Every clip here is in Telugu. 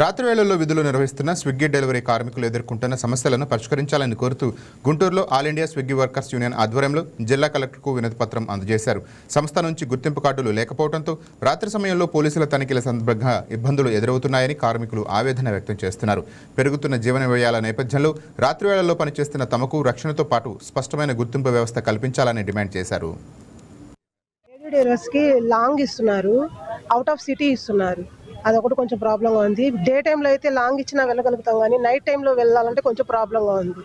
రాత్రి వేళల్లో విధులు నిర్వహిస్తున్న స్విగ్గీ డెలివరీ కార్మికులు ఎదుర్కొంటున్న సమస్యలను పరిష్కరించాలని కోరుతూ గుంటూరులో all India Swiggy workers union ఆధ్వర్యంలో జిల్లా కలెక్టర్కు వినతిపత్రం అందజేశారు. సంస్థ నుంచి గుర్తింపు కార్డులు లేకపోవడంతో రాత్రి సమయంలో పోలీసుల తనిఖీల సందర్భంగా ఇబ్బందులు ఎదురవుతున్నాయని కార్మికులు ఆవేదన వ్యక్తం చేస్తున్నారు. పెరుగుతున్న జీవన వ్యయాల నేపథ్యంలో రాత్రి వేళల్లో పనిచేస్తున్న తమకు రక్షణతో పాటు స్పష్టమైన గుర్తింపు వ్యవస్థ కల్పించాలని డిమాండ్ చేశారు. లాంగ్ ఇస్తున్నారు, అవుట్ ఆఫ్ సిటీ ఇస్తున్నారు. అదొకటి కొంచెం ప్రాబ్లంగా ఉంది. డే టైంలో అయితే లాంగ్ ఇచ్చినా వెళ్ళగలుగుతాం, కానీ నైట్ టైంలో వెళ్ళాలంటే కొంచెం ప్రాబ్లంగా ఉంది.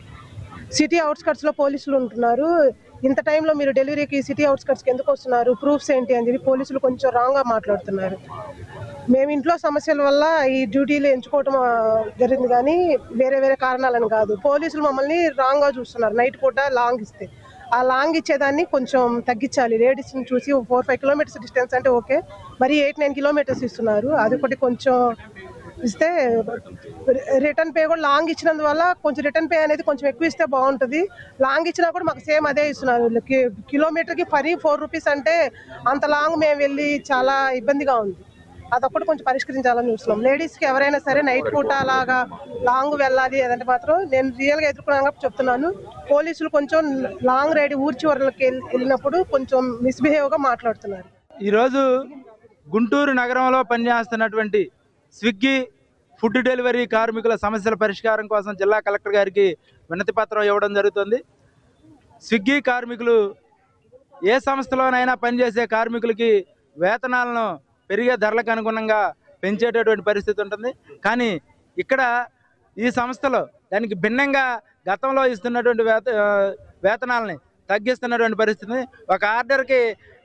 సిటీ అవుట్స్కట్స్లో పోలీసులు ఉంటున్నారు. ఇంత టైంలో మీరు డెలివరీకి సిటీ అవుట్స్కట్స్కి ఎందుకు వస్తున్నారు, ప్రూఫ్స్ ఏంటి అని చెప్పి పోలీసులు కొంచెం రాంగ్గా మాట్లాడుతున్నారు. మేము ఇంట్లో సమస్యల వల్ల ఈ డ్యూటీలు ఎంచుకోవటం జరిగింది, కానీ వేరే వేరే కారణాలని కాదు. పోలీసులు మమ్మల్ని రాంగ్గా చూస్తున్నారు. నైట్ పూట లాంగ్ ఇస్తే ఆ లాంగ్ ఇచ్చేదాన్ని కొంచెం తగ్గించాలి. లేడీస్ని చూసి 4-5 కిలోమీటర్స్ డిస్టెన్స్ అంటే ఓకే, మరి 8-9 కిలోమీటర్స్ ఇస్తున్నారు. అది ఒకటి కొంచెం ఇస్తే, రిటర్న్ పే కూడా లాంగ్ ఇచ్చినందువల్ల కొంచెం రిటర్న్ పే అనేది కొంచెం ఎక్కువ ఇస్తే బాగుంటుంది. లాంగ్ ఇచ్చినా కూడా మాకు సేమ్ అదే ఇస్తున్నారు. కిలోమీటర్కి 4 రూపీస్ అంటే అంత లాంగ్ మేము వెళ్ళి చాలా ఇబ్బందిగా ఉంది. అదొక్కటి కొంచెం పరిష్కరించాలని చూస్తున్నాం. లేడీస్కి ఎవరైనా సరే నైట్ పూట అలాగా లాంగ్ వెళ్ళాలి అదంటే మాత్రం నేను రియల్గా ఎదుర్కొన్నా చెప్తున్నాను. పోలీసులు కొంచెం లాంగ్ రైడ్ ఊర్చి వరలకి వెళ్ళినప్పుడు కొంచెం మిస్బిహేవ్గా మాట్లాడుతున్నారు. ఈరోజు గుంటూరు నగరంలో పనిచేస్తున్నటువంటి స్విగ్గీ ఫుడ్ డెలివరీ కార్మికుల సమస్యల పరిష్కారం కోసం జిల్లా కలెక్టర్ గారికి వినతి పత్రం ఇవ్వడం జరుగుతుంది. స్విగ్గీ కార్మికులు ఏ సంస్థలోనైనా పనిచేసే కార్మికులకి వేతనాలను పెరిగే ధరలకు అనుగుణంగా పెంచేటటువంటి పరిస్థితి ఉంటుంది. కానీ ఇక్కడ ఈ సంస్థలో దానికి భిన్నంగా గతంలో ఇస్తున్నటువంటి వేతనాలని తగ్గిస్తున్నటువంటి పరిస్థితి. ఒక ఆర్డర్కి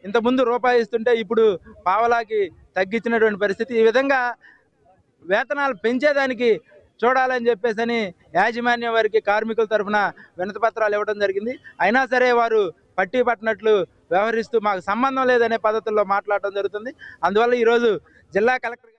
ఇంతకుముందు రూపాయి ఇస్తుంటే ఇప్పుడు పావలాకి తగ్గించినటువంటి పరిస్థితి. ఈ విధంగా వేతనాలు పెంచేదానికి చూడాలని చెప్పేసి యాజమాన్యం వారికి కార్మికుల తరఫున వినతి పత్రాలు ఇవ్వడం జరిగింది. అయినా సరే వారు పట్టి పట్టినట్లు వ్యవహరిస్తూ మాకు సంబంధం లేదనే పద్ధతుల్లో మాట్లాడడం జరుగుతుంది. అందువల్ల ఈరోజు జిల్లా కలెక్టర్